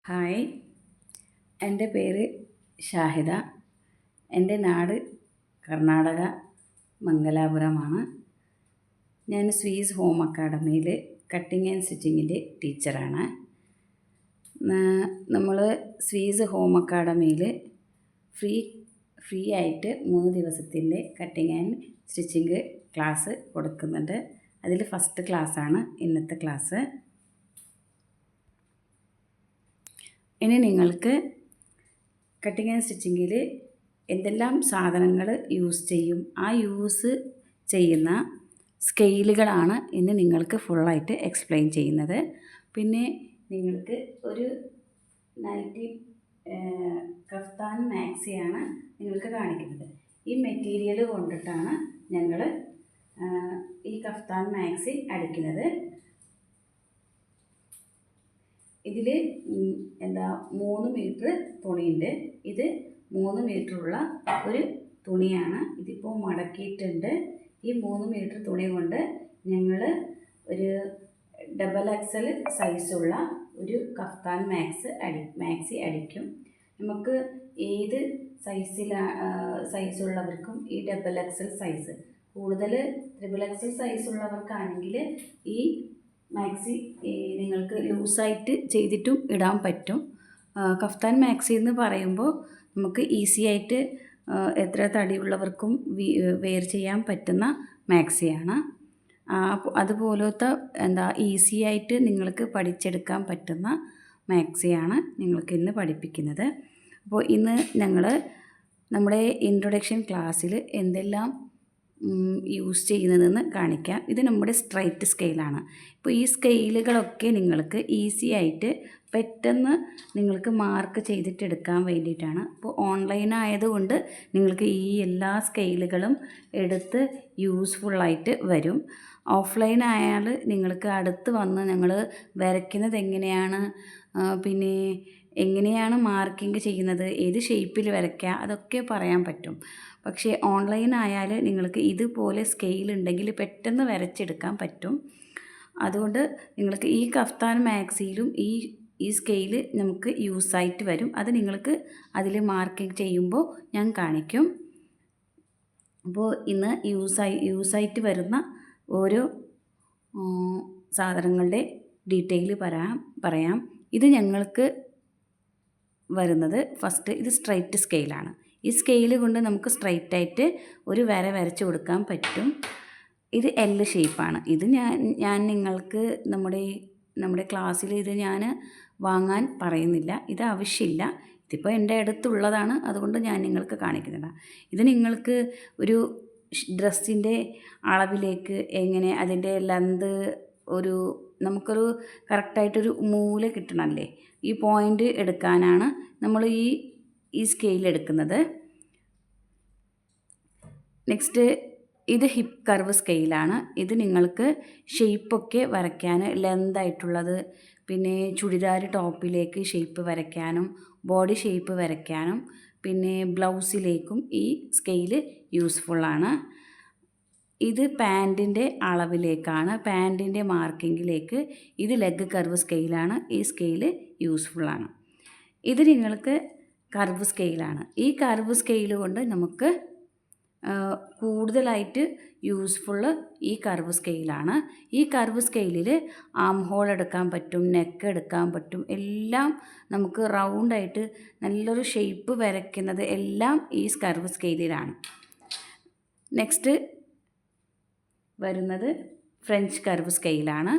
Hi, എൻ്റെ പേര് ഷാഹിദ. എൻ്റെ നാട് കർണാടക മംഗലാപുരമാണ്. ഞാൻ സ്വീസ് ഹോം അക്കാഡമിയിൽ കട്ടിങ് ആൻഡ് സ്റ്റിച്ചിങ്ങിൻ്റെ ടീച്ചറാണ്. നമ്മൾ സ്വീസ് ഹോം അക്കാഡമിയിൽ ഫ്രീ ആയിട്ട് 3 ദിവസത്തിൻ്റെ കട്ടിങ് ആൻഡ് സ്റ്റിച്ചിങ് ക്ലാസ് കൊടുക്കുന്നുണ്ട്. അതിൽ ഫസ്റ്റ് ക്ലാസ്സാണ് ഇന്നത്തെ ക്ലാസ്. ഇനി നിങ്ങൾക്ക് കട്ടിങ് ആൻഡ് സ്റ്റിച്ചിങ്ങിൽ എന്തെല്ലാം സാധനങ്ങൾ യൂസ് ചെയ്യും, ആ യൂസ് ചെയ്യുന്ന സ്കെയിലുകളാണ് ഇന്ന് നിങ്ങൾക്ക് ഫുള്ളായിട്ട് എക്സ്പ്ലെയിൻ ചെയ്യുന്നത്. പിന്നെ നിങ്ങൾക്ക് ഒരു നൈറ്റി കഫ്താൻ മാക്സിയാണ് നിങ്ങൾക്ക് കാണിക്കുന്നത്. ഈ മെറ്റീരിയൽ കൊണ്ടിട്ടാണ് ഞങ്ങൾ ഈ കഫ്താൻ മാക്സി അടിക്കുന്നത്. ഇതിൽ 3 മീറ്റർ തുണിയുണ്ട്. ഇത് 3 മീറ്ററുള്ള ഒരു തുണിയാണ്. ഇതിപ്പോൾ മടക്കിയിട്ടുണ്ട്. ഈ 3 മീറ്റർ തുണി കൊണ്ട് ഞങ്ങൾ ഒരു XXL സൈസുള്ള ഒരു കഫ്താൻ മാക്സി അടിക്കും. നമുക്ക് ഏത് സൈസുള്ളവർക്കും ഈ XXL സൈസ്, കൂടുതൽ XXL സൈസുള്ളവർക്കാണെങ്കിൽ ഈ മാക്സി നിങ്ങൾക്ക് ലൂസായിട്ട് ചെയ്തിട്ടും ഇടാൻ പറ്റും. കഫ്താൻ മാക്സി എന്ന് പറയുമ്പോൾ നമുക്ക് ഈസി ആയിട്ട് എത്ര തടിയുള്ളവർക്കും വെയർ ചെയ്യാൻ പറ്റുന്ന മാക്സിയാണ്. അതുപോലത്തെ ഈസി ആയിട്ട് നിങ്ങൾക്ക് പഠിച്ചെടുക്കാൻ പറ്റുന്ന മാക്സിയാണ് നിങ്ങൾക്ക് ഇന്ന് പഠിപ്പിക്കുന്നത്. അപ്പോൾ ഇന്ന് ഞങ്ങൾ നമ്മുടെ ഇൻട്രൊഡക്ഷൻ ക്ലാസ്സിൽ എന്തെല്ലാം യൂസ് ചെയ്യുന്നതെന്ന് കാണിക്കാം. ഇത് നമ്മുടെ സ്ട്രൈറ്റ് സ്കെയിലാണ്. ഇപ്പോൾ ഈ സ്കെയിലുകളൊക്കെ നിങ്ങൾക്ക് ഈസി ആയിട്ട് പെട്ടെന്ന് നിങ്ങൾക്ക് മാർക്ക് ചെയ്തിട്ടെടുക്കാൻ വേണ്ടിയിട്ടാണ്. ഇപ്പോൾ ഓൺലൈൻ ആയതുകൊണ്ട് നിങ്ങൾക്ക് ഈ എല്ലാ സ്കെയിലുകളും എടുത്ത് യൂസ്ഫുള്ളായിട്ട് വരും. ഓഫ്ലൈൻ ആയാൽ നിങ്ങൾക്ക് അടുത്ത് വന്ന് ഞങ്ങൾ വരയ്ക്കുന്നത് എങ്ങനെയാണ്, പിന്നെ എങ്ങനെയാണ് മാർക്കിങ് ചെയ്യുന്നത്, ഏത് ഷേപ്പിൽ വരയ്ക്കുക, അതൊക്കെ പറയാൻ പറ്റും. പക്ഷേ ഓൺലൈൻ ആയാൽ നിങ്ങൾക്ക് ഇതുപോലെ സ്കെയിൽ ഉണ്ടെങ്കിൽ പെട്ടെന്ന് വരച്ചെടുക്കാൻ പറ്റും. അതുകൊണ്ട് നിങ്ങൾക്ക് ഈ കഫ്താൻ മാക്സിയിലും ഈ സ്കെയിൽ നമുക്ക് യൂസായിട്ട് വരും. അത് നിങ്ങൾക്ക് അതിൽ മാർക്കിങ് ചെയ്യുമ്പോൾ ഞാൻ കാണിക്കും. അപ്പോൾ ഇന്ന് യൂസായിട്ട് വരുന്ന ഓരോ സാധനങ്ങളുടെ ഡീറ്റെയിൽ പറയാം. ഇത് ഞങ്ങൾക്ക് വരുന്നത് ഫസ്റ്റ്, ഇത് സ്ട്രൈറ്റ് സ്കെയിലാണ്. ഈ സ്കെയിൽ കൊണ്ട് നമുക്ക് സ്ട്രൈറ്റായിട്ട് ഒരു വര വരച്ച് കൊടുക്കാൻ പറ്റും. ഇത് L ഷേപ്പാണ്. ഇത് ഞാൻ നിങ്ങൾക്ക് നമ്മുടെ ക്ലാസ്സിൽ ഇത് ഞാൻ വാങ്ങാൻ പറയുന്നില്ല, ഇത് ആവശ്യമില്ല. ഇതിപ്പോൾ എൻ്റെ അടുത്തുള്ളതാണ്, അതുകൊണ്ട് ഞാൻ നിങ്ങൾക്ക് കാണിക്കുന്നില്ല. ഇത് നിങ്ങൾക്ക് ഒരു ഡ്രസ്സിൻ്റെ അളവിലേക്ക് എങ്ങനെ അതിൻ്റെ ലെന്ത് നമുക്കൊരു കറക്റ്റായിട്ടൊരു മൂല കിട്ടണമല്ലേ, ഈ പോയിൻ്റ് എടുക്കാനാണ് നമ്മൾ ഈ സ്കെയിൽ എടുക്കുന്നത്. നെക്സ്റ്റ്, ഇത് ഹിപ്പ് കർവ് സ്കെയിലാണ്. ഇത് നിങ്ങൾക്ക് ഷേപ്പൊക്കെ വരയ്ക്കാൻ, ലെന്തായിട്ടുള്ളത്, പിന്നെ ചുരിദാർ ടോപ്പിലേക്ക് ഷേപ്പ് വരയ്ക്കാനും ബോഡി ഷേപ്പ് വരയ്ക്കാനും പിന്നെ ബ്ലൗസിലേക്കും ഈ സ്കെയിൽ യൂസ്ഫുള്ളാണ്. ഇത് പാൻറ്റിൻ്റെ അളവിലേക്കാണ്, പാൻറ്റിൻ്റെ മാർക്കിങ്ങിലേക്ക്. ഇത് ലെഗ് കർവ് സ്കെയിലാണ്. ഈ സ്കെയിൽ യൂസ്ഫുള്ളാണ്. ഇത് നിങ്ങൾക്ക് കർവ് സ്കെയിലാണ്. ഈ കർവ് സ്കെയിൽ കൊണ്ട് നമുക്ക് കൂടുതലായിട്ട് യൂസ്ഫുള്ള് ഈ കർവ് സ്കെയിലാണ്. ഈ കർവ് സ്കെയിലിൽ ആം ഹോൾ എടുക്കാൻ പറ്റും, നെക്ക് എടുക്കാൻ പറ്റും, എല്ലാം നമുക്ക് റൗണ്ടായിട്ട് നല്ലൊരു ഷേപ്പ് വരയ്ക്കുന്നത് എല്ലാം ഈ കർവ് സ്കെയിലിലാണ്. നെക്സ്റ്റ് വരുന്നത് ഫ്രഞ്ച് കർവ് സ്കെയിലാണ്.